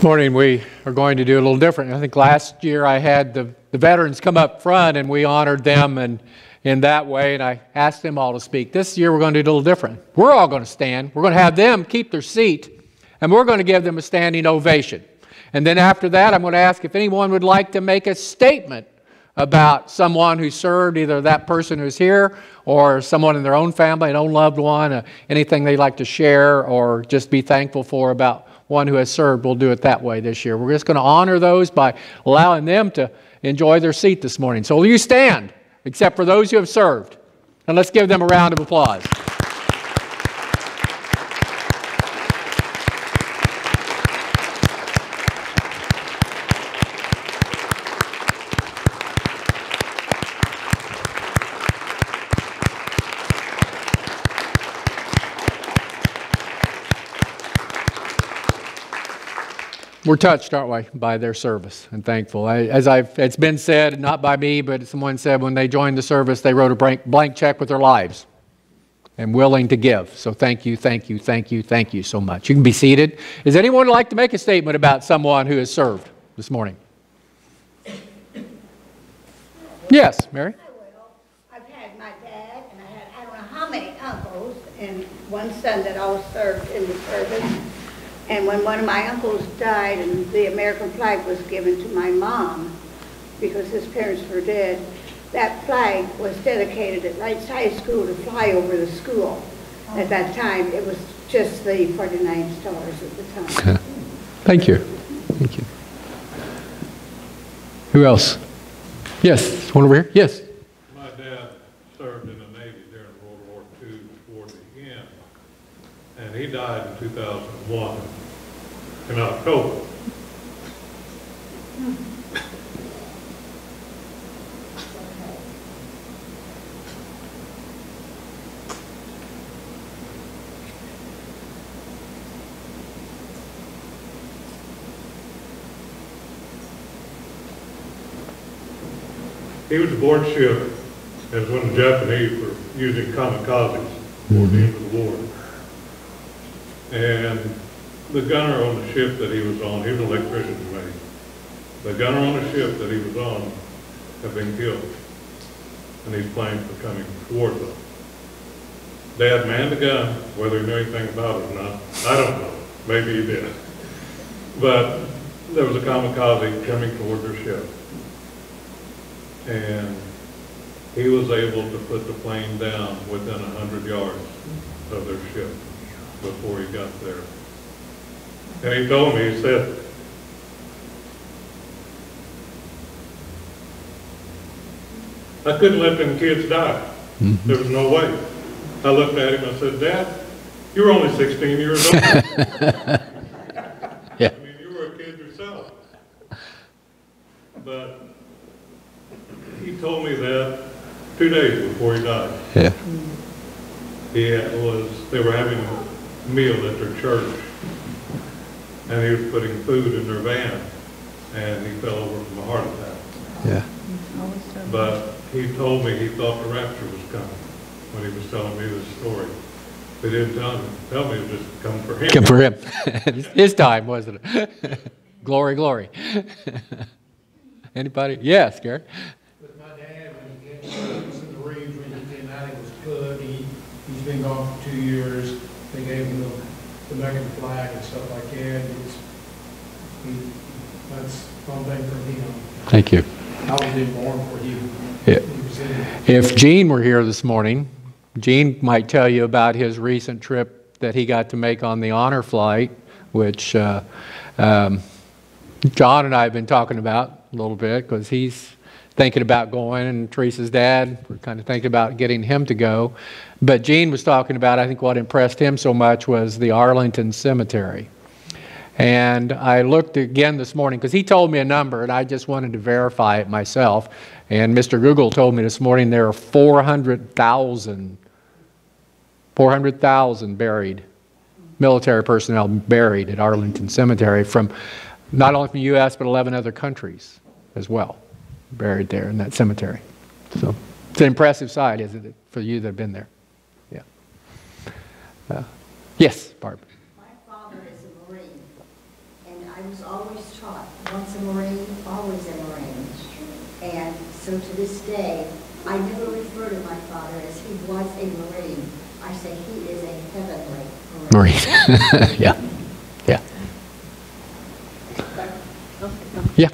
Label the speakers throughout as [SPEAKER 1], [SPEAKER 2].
[SPEAKER 1] This morning we are going to do a little different. I think last year I had the veterans come up front and we honored them and in that way, and I asked them all to speak. This year we're going to do a little different. We're all going to stand. We're going to have them keep their seat, and we're going to give them a standing ovation. And then after that, I'm going to ask if anyone would like to make a statement about someone who served, either that person who's here or someone in their own family, an own loved one, anything they'd like to share or just be thankful for about one who has served. We'll do it that way this year. We're just going to honor those by allowing them to enjoy their seat this morning. So will you stand, except for those who have served? And let's give them a round of applause. We're touched, aren't we, by their service and thankful. It's been said, not by me, but someone said when they joined the service, they wrote a blank check with their lives and willing to give. So thank you, thank you, thank you, thank you so much. You can be seated. Does anyone like to make a statement about someone who has served this morning? Yes, Mary?
[SPEAKER 2] I will. I've had my dad, and I don't know how many uncles, and one son that always served in the service. And when one of my uncles died and the American flag was given to my mom, because his parents were dead, that flag was dedicated at Lights High School to fly over the school. At that time, it was just the 49 stars at the time.
[SPEAKER 1] Thank you. Thank you. Who else? Yes, one over here. Yes.
[SPEAKER 3] My dad served in the Navy during World War II toward the end, and he died in 2001 in October. He was aboard ship as when the Japanese were using kamikazes toward the end of the war. And the gunner on the ship that he was on, he was an electrician to me. The gunner on the ship that he was on had been killed, and these planes were coming towards them. Dad manned the gun, whether he knew anything about it or not, I don't know. Maybe he did. But there was a kamikaze coming toward their ship. And he was able to put the plane down within 100 yards of their ship before he got there. And he told me, he said, I couldn't let them kids die. Mm-hmm. There was no way. I looked at him and I said, Dad, you were only 16 years old.
[SPEAKER 1] Yeah.
[SPEAKER 3] I mean, you were a kid yourself. But he told me that 2 days before he died.
[SPEAKER 1] Yeah.
[SPEAKER 3] They were having a meal at their church, and he was putting food in their van, and he fell over from a heart attack.
[SPEAKER 1] Yeah.
[SPEAKER 3] But he told me he thought the rapture was coming when he was telling me this story. They didn't tell me it was just come for him.
[SPEAKER 1] Come for him. His time, wasn't it? Glory, glory. Anybody? Yes, Gary.
[SPEAKER 4] With my dad, when he was in the Marines, when he came out, he was good. He's been gone for 2 years. They gave him the American flag and stuff like that. That's one thing for him.
[SPEAKER 1] Thank you.
[SPEAKER 4] I was born for him.
[SPEAKER 1] Yeah. If Gene were here this morning, Gene might tell you about his recent trip that he got to make on the honor flight, which John and I have been talking about a little bit because he's thinking about going, and Teresa's dad, we're kind of thinking about getting him to go. But Gene was talking about, I think what impressed him so much was the Arlington Cemetery. And I looked again this morning because he told me a number and I just wanted to verify it myself. And Mr. Google told me this morning there are 400,000 buried, military personnel buried at Arlington Cemetery from not only from the U.S. but 11 other countries as well, buried there in that cemetery. So it's an impressive sight, isn't it, for you that have been there? Yeah. Yes, Barb.
[SPEAKER 2] My father is a Marine, and I
[SPEAKER 5] was always taught, once a Marine, always a Marine. And so to this day, I never refer to my father as he was a Marine. I say he is a heavenly Marine.
[SPEAKER 1] Yeah. Yeah. Yeah.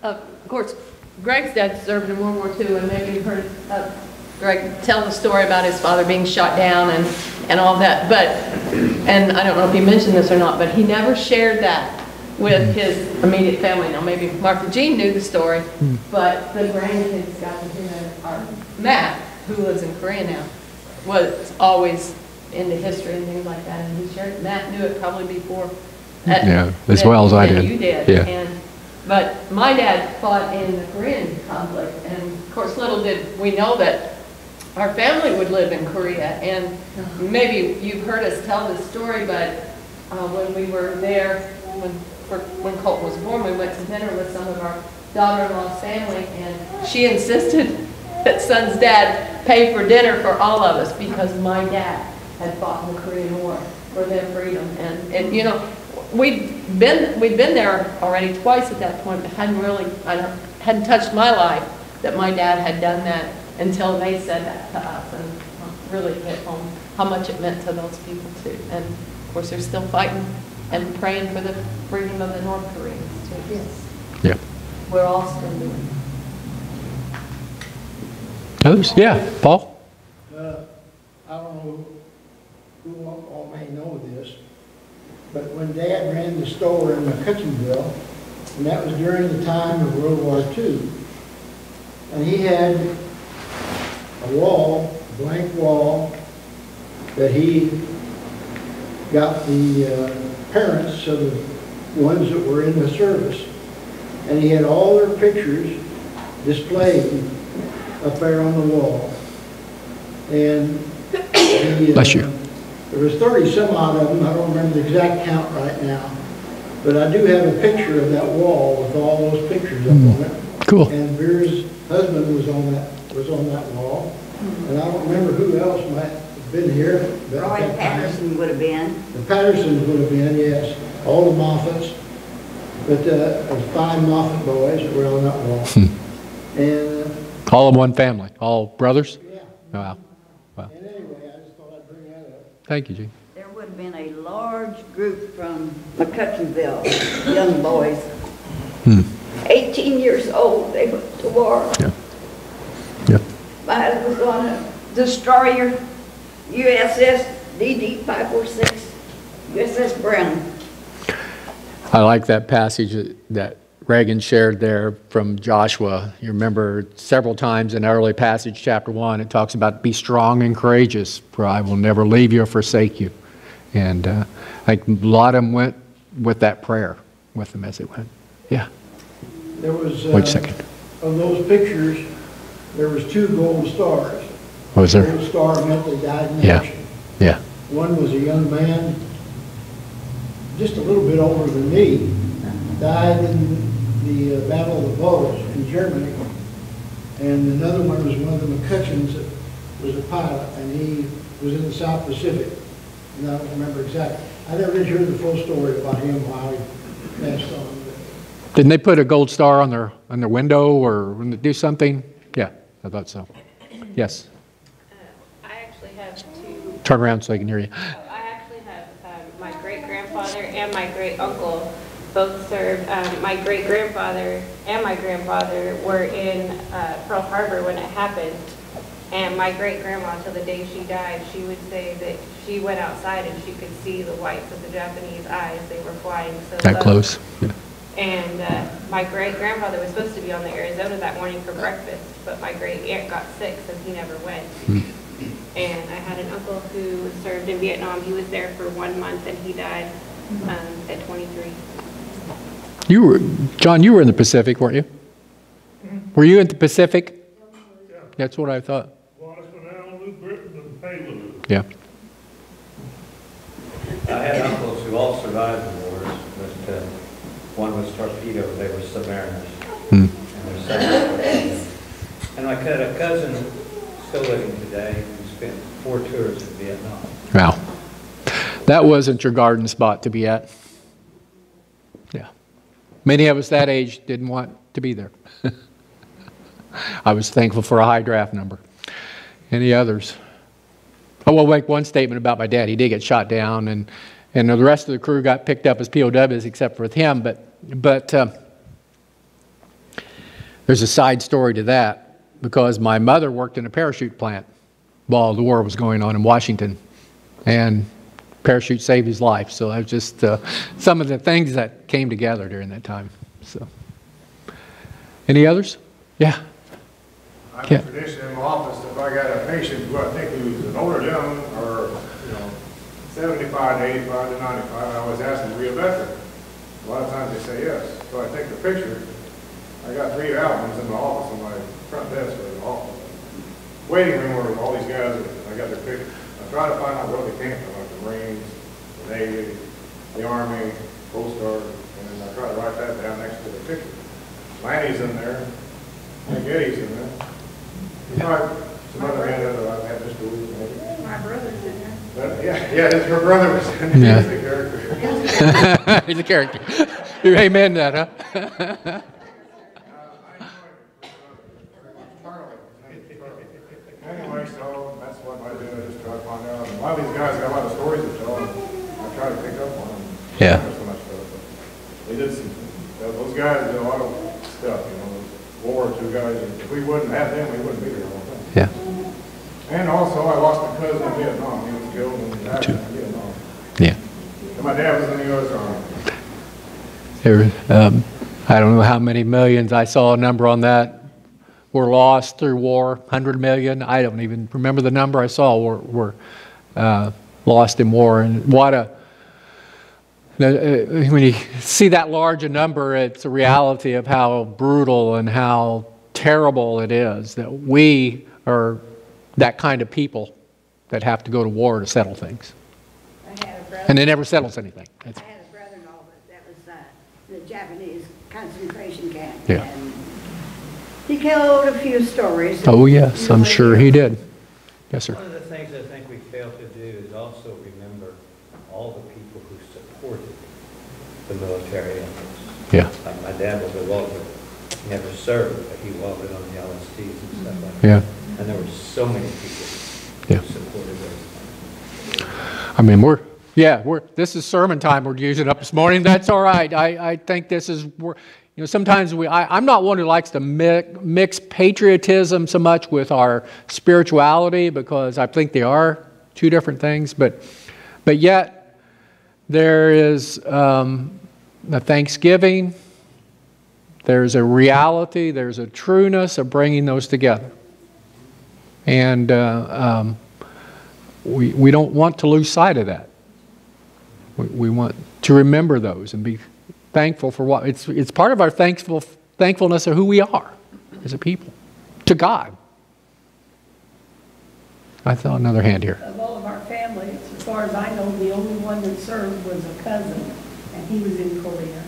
[SPEAKER 6] Of course, Greg's dad served in World War II, and maybe you've heard Greg tell the story about his father being shot down and all that. But, and I don't know if he mentioned this or not, but he never shared that with his immediate family. Now, maybe Martha Jean knew the story, but the grandkids got to hear that. Matt, who lives in Korea now, was always into history and things like that, and he shared. Matt knew it probably before.
[SPEAKER 1] Yeah, as well as I did.
[SPEAKER 6] You did.
[SPEAKER 1] Yeah.
[SPEAKER 6] But my dad fought in the Korean conflict, and of course, little did we know that our family would live in Korea. And maybe you've heard us tell this story, but when we were there, when Colt was born, we went to dinner with some of our daughter-in-law's family, and she insisted that Son's dad pay for dinner for all of us because my dad had fought in the Korean War for their freedom. And you know, we'd been there already twice at that point, but hadn't touched my life that my dad had done that until they said that to us, and really hit home how much it meant to those people too. And of course, they're still fighting and praying for the freedom of the North Koreans too.
[SPEAKER 5] Yes.
[SPEAKER 1] Yeah.
[SPEAKER 6] We're all still doing it.
[SPEAKER 1] Others? Yeah. Paul?
[SPEAKER 4] I don't know who all may know this, but when Dad ran the store in McCutcheonville, and that was during the time of World War II, and he had a wall, a blank wall, that he got the parents of the ones that were in the service, and he had all their pictures displayed up there on the wall. And
[SPEAKER 1] Bless you.
[SPEAKER 4] There was 30 some odd of them. I don't remember the exact count right now, but I do have a picture of that wall with all those pictures up on it.
[SPEAKER 1] Cool.
[SPEAKER 4] And Vera's husband was on that wall, and I don't remember who else might have been here. But
[SPEAKER 2] Roy Patterson would have been.
[SPEAKER 4] The Pattersons would have been, yes, all the Moffats, but there was 5 Moffat boys that were on that wall. And
[SPEAKER 1] All of one family, all brothers?
[SPEAKER 4] yeah.
[SPEAKER 1] Wow. Wow.
[SPEAKER 4] And anyway, I just thought I'd bring that up.
[SPEAKER 1] Thank you, Gene.
[SPEAKER 2] There would have been a large group from McCutcheonville, young boys. 18 years old, they went to war.
[SPEAKER 1] Yeah. Yeah.
[SPEAKER 2] My husband was on a destroyer, USS DD 546, USS Brown.
[SPEAKER 1] I like that passage that Reagan shared there from Joshua. You remember several times in early passage, chapter 1, it talks about be strong and courageous, for I will never leave you or forsake you. And I think a lot of them went with that prayer with them as they went. Yeah.
[SPEAKER 4] There was,
[SPEAKER 1] Wait a second.
[SPEAKER 4] of those pictures, there was 2 gold stars.
[SPEAKER 1] Was there?
[SPEAKER 4] Gold star meant they died in
[SPEAKER 1] Yeah.
[SPEAKER 4] action.
[SPEAKER 1] Yeah.
[SPEAKER 4] One was a young man, just a little bit older than me, died in the Battle of the Bulge in Germany. And another one was one of the McCutcheons that was a pilot, and he was in the South Pacific. And I don't remember exactly. I never did hear the full story about him, how he passed on.
[SPEAKER 1] Didn't they put a gold star on their window or do something? Yeah, I thought so. Yes.
[SPEAKER 7] I actually have 2.
[SPEAKER 1] Turn around so I can hear you.
[SPEAKER 7] I actually have my great-grandfather and my great-uncle both served. My great-grandfather and my grandfather were in Pearl Harbor when it happened. And my great-grandma, till the day she died, she would say that she went outside and she could see the whites of the Japanese eyes. They were flying so
[SPEAKER 1] That
[SPEAKER 7] low.
[SPEAKER 1] close? Yeah.
[SPEAKER 7] And my great-grandfather was supposed to be on the Arizona that morning for breakfast, but my great-aunt got sick, so he never went. And I had an uncle who served in Vietnam. He was there for 1 month, and he died at 23.
[SPEAKER 1] John, you were in the Pacific, weren't you? Were you in the Pacific?
[SPEAKER 3] Yeah.
[SPEAKER 1] That's what I thought.
[SPEAKER 3] Guadalcanal, New Britain, and Payload.
[SPEAKER 1] Yeah.
[SPEAKER 8] I had uncles who all survived the wars, but one was torpedo, they were submariners. And their second, and I had a cousin still living today who spent 4 tours in Vietnam.
[SPEAKER 1] Wow. That wasn't your garden spot to be at. Yeah. Many of us that age didn't want to be there. I was thankful for a high draft number. Any others? I will make one statement about my dad. He did get shot down, and the rest of the crew got picked up as POWs except for him. But there's a side story to that, because my mother worked in a parachute plant while the war was going on in Washington, and parachute saved his life. So that was just some of the things that came together during that time. So, any others? Yeah.
[SPEAKER 9] I have a tradition in my office, if I got a patient who I think who's an older gentleman, or, 75 to 85 to 95, I always ask them, were you a veteran? A lot of times they say yes. So I take the picture. I got 3 albums in my office, on my front desk of the office. Waiting room where all these guys, I got their pictures. I try to find out where they came from, like the Marines, the Navy, the Army, Coast Guard, and I try to write that down next to the picture. Lanny's in there, and Getty's in there. Some other man that I've had Mr. Williams, maybe.
[SPEAKER 2] My brother's in there.
[SPEAKER 9] Yeah, her brother was in there. He's the character.
[SPEAKER 1] He's a character. You amen that, huh?
[SPEAKER 9] Anyway, so that's what I do. I just try to find out. And a lot of these guys got a lot of stories to tell, and I try to pick up on them.
[SPEAKER 1] Yeah.
[SPEAKER 9] So much stuff. But they did some. Those guys did a lot of stuff. Those World War II guys. If we wouldn't have them, we wouldn't be here.
[SPEAKER 1] Yeah.
[SPEAKER 9] And also, I lost a cousin in Vietnam. He was killed in Vietnam.
[SPEAKER 1] Yeah.
[SPEAKER 9] And my dad was in the U.S. Army.
[SPEAKER 1] I don't know how many millions, I saw a number on that, were lost through war, 100 million. I don't even remember the number I saw were lost in war. And what when you see that large a number, it's a reality of how brutal and how terrible it is that we are that kind of people that have to go to war to settle things.
[SPEAKER 2] I had a brother.
[SPEAKER 1] And it never settles anything.
[SPEAKER 2] I had a brother-in-law that was the Japanese concentration camp.
[SPEAKER 1] Yeah.
[SPEAKER 2] And he told a few stories.
[SPEAKER 1] Oh, yes, I'm sure he did. Yes, sir.
[SPEAKER 8] One of the things I think we fail to do is also remember all the people who supported the military efforts.
[SPEAKER 1] Yeah.
[SPEAKER 8] Like my dad was a welder. He never served, but he welded on the LSTs and stuff like that.
[SPEAKER 1] Yeah.
[SPEAKER 8] And there were so many people
[SPEAKER 1] Yeah.
[SPEAKER 8] who supported those things.
[SPEAKER 1] I mean, this is sermon time we're using up this morning. That's all right. I think this is, sometimes I'm not one who likes to mix patriotism so much with our spirituality, because I think they are two different things. But yet, there is a thanksgiving, there's a reality, there's a trueness of bringing those together. And we don't want to lose sight of that. We want to remember those and be thankful for what it's part of our thankfulness of who we are as a people to God. I saw another hand here.
[SPEAKER 10] Of all of our family, as far as I know, the only one that served was a cousin, and he was in Korea.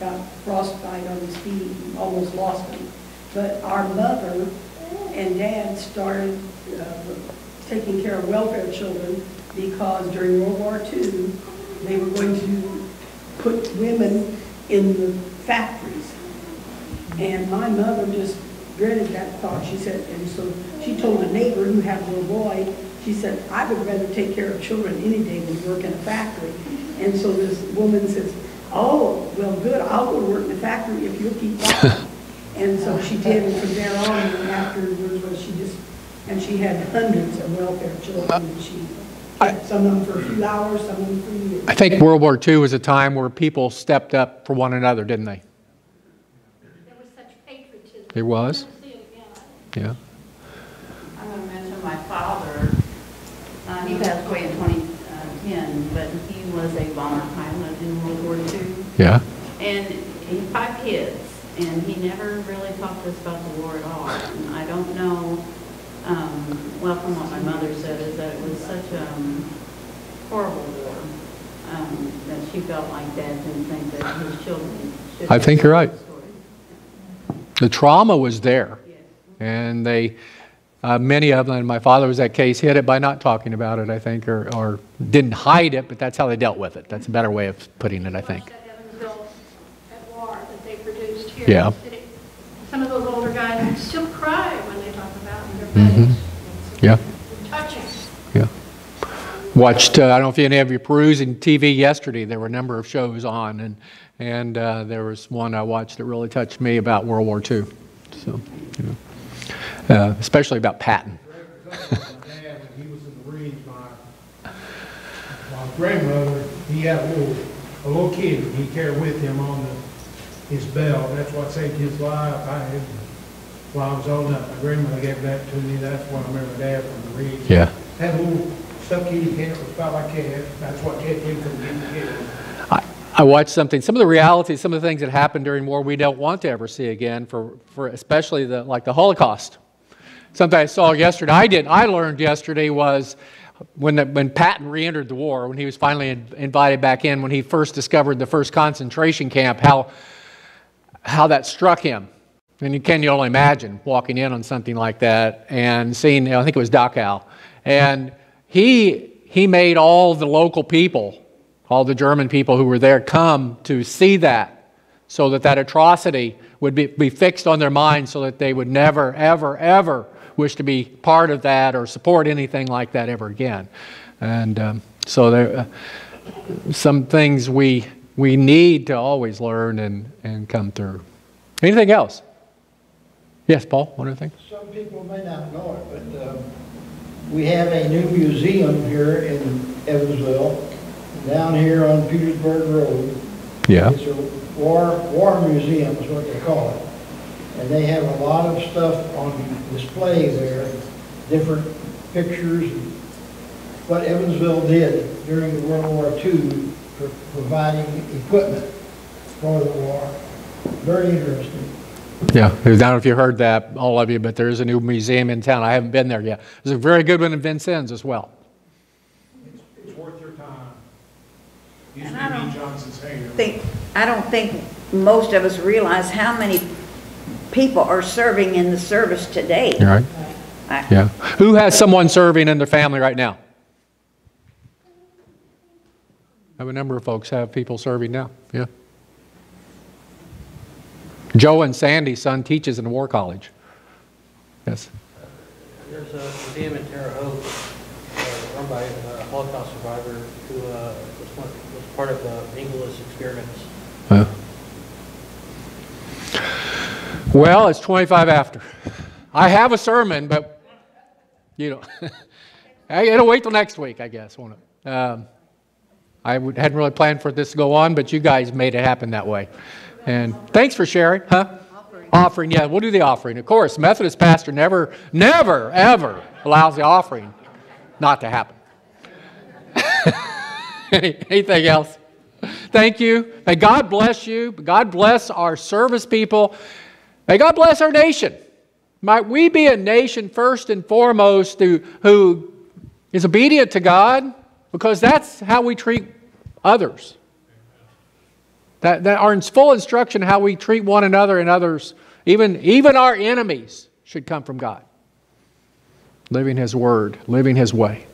[SPEAKER 10] Got frostbite on his feet, almost lost him. But our mother and dad started taking care of welfare children because during World War II, they were going to put women in the factories. And my mother just dreaded that thought. She said, and so she told a neighbor who had a little boy, she said, I would rather take care of children any day than work in a factory. And so this woman says, oh, well, good, I'll go to work in the factory if you'll keep watching. And so she did, and from there on, and afterwards, she had hundreds of welfare children, and she kept some of them for a few hours, some of them for years.
[SPEAKER 1] I think World War II was a time where people stepped up for one another, didn't they?
[SPEAKER 2] There was such patriotism.
[SPEAKER 1] There was? Yeah.
[SPEAKER 11] I'm going to mention my father. He passed away in 2010, but he was a bomber pilot in World War II.
[SPEAKER 1] Yeah.
[SPEAKER 11] And he had 5 kids, and he never really talked to us about the war at all. And I don't know, well, from what my mother said, is that it was such a horrible war that she felt like Dad didn't think that his children should.
[SPEAKER 1] I think you're right.
[SPEAKER 11] The story.
[SPEAKER 1] The trauma was there. And they, many of them, and my father was that case, hid it by not talking about it, I think, or didn't hide it, but that's how they dealt with it. That's a better way of putting it, I think.
[SPEAKER 12] here.
[SPEAKER 1] Yeah.
[SPEAKER 12] Some of those older guys still cry when they talk about their
[SPEAKER 1] Mm-hmm.
[SPEAKER 12] buddies.
[SPEAKER 1] Yeah.
[SPEAKER 12] Touching.
[SPEAKER 1] Yeah. Watched, I don't know if any of you perusing TV yesterday, there were a number of shows on, and there was one I watched that really touched me about World War II. So, you know, especially about Patton.
[SPEAKER 4] My dad, when he was in the Marines, my grandmother, he had a little kid he carried with him on his belt. That's what saved his life. While I was old enough, my grandmother gave that to me. That's when I remember Dad from the Marines.
[SPEAKER 1] Yeah.
[SPEAKER 4] That little stuff kitty cat was about like that. That's what kept him from getting killed.
[SPEAKER 1] I watched something, some of the realities, some of the things that happened during war we don't want to ever see again, for especially like the Holocaust. Something I saw yesterday, I learned yesterday was when Patton re-entered the war, when he was finally invited back in, when he first discovered the first concentration camp, how that struck him. And you can only imagine walking in on something like that and seeing, I think it was Dachau, and he made all the local people, all the German people who were there, come to see that, so that atrocity would be fixed on their minds, so that they would never, ever, ever wish to be part of that or support anything like that ever again. And so there some things we need to always learn and come through. Anything else? Yes, Paul, one other thing?
[SPEAKER 4] Some people may not know it, but we have a new museum here in Evansville, down here on Petersburg Road.
[SPEAKER 1] Yeah.
[SPEAKER 4] It's a war museum is what they call it. And they have a lot of stuff on display there, different pictures, what Evansville did during World War II for providing equipment for the war. Very interesting.
[SPEAKER 1] Yeah, I don't know if you heard that, all of you, but there is a new museum in town. I haven't been there yet. There's a very good one in Vincennes as well.
[SPEAKER 4] It's worth your time. Used
[SPEAKER 2] And
[SPEAKER 4] to
[SPEAKER 2] I
[SPEAKER 4] be
[SPEAKER 2] don't
[SPEAKER 4] Johnson's hangar.
[SPEAKER 2] I don't think most of us realize how many people are serving in the service today.
[SPEAKER 1] All right. Yeah. Who has someone serving in their family right now? I have a number of folks have people serving now. Yeah. Joe and Sandy's son teaches in a war college. Yes.
[SPEAKER 13] There's a museum in Terre Haute run by a Holocaust survivor who was part of the English experiments.
[SPEAKER 1] Well, it's 25 after. I have a sermon, but you know, it'll wait till next week, I guess, won't it? I hadn't really planned for this to go on, but you guys made it happen that way. And thanks for sharing, huh? Offering, yeah, we'll do the offering. Of course, Methodist pastor never, ever allows the offering not to happen. Anything else? Thank you. May God bless you. God bless our service people. May God bless our nation. Might we be a nation first and foremost who is obedient to God, because that's how we treat others. That our full instruction how we treat one another and others, even our enemies, should come from God. Living His Word, living His way.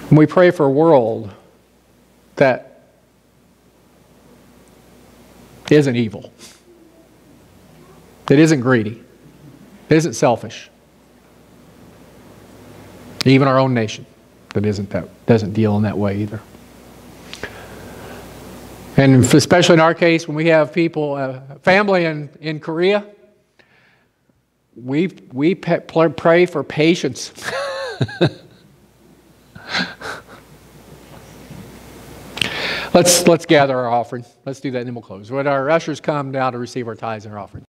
[SPEAKER 1] And we pray for a world that isn't evil, that isn't greedy, that isn't selfish. Even our own nation that doesn't deal in that way either. And especially in our case, when we have people, family in Korea, we pray for patience. Let's gather our offering. Let's do that and then we'll close. When our ushers come now to receive our tithes and our offering.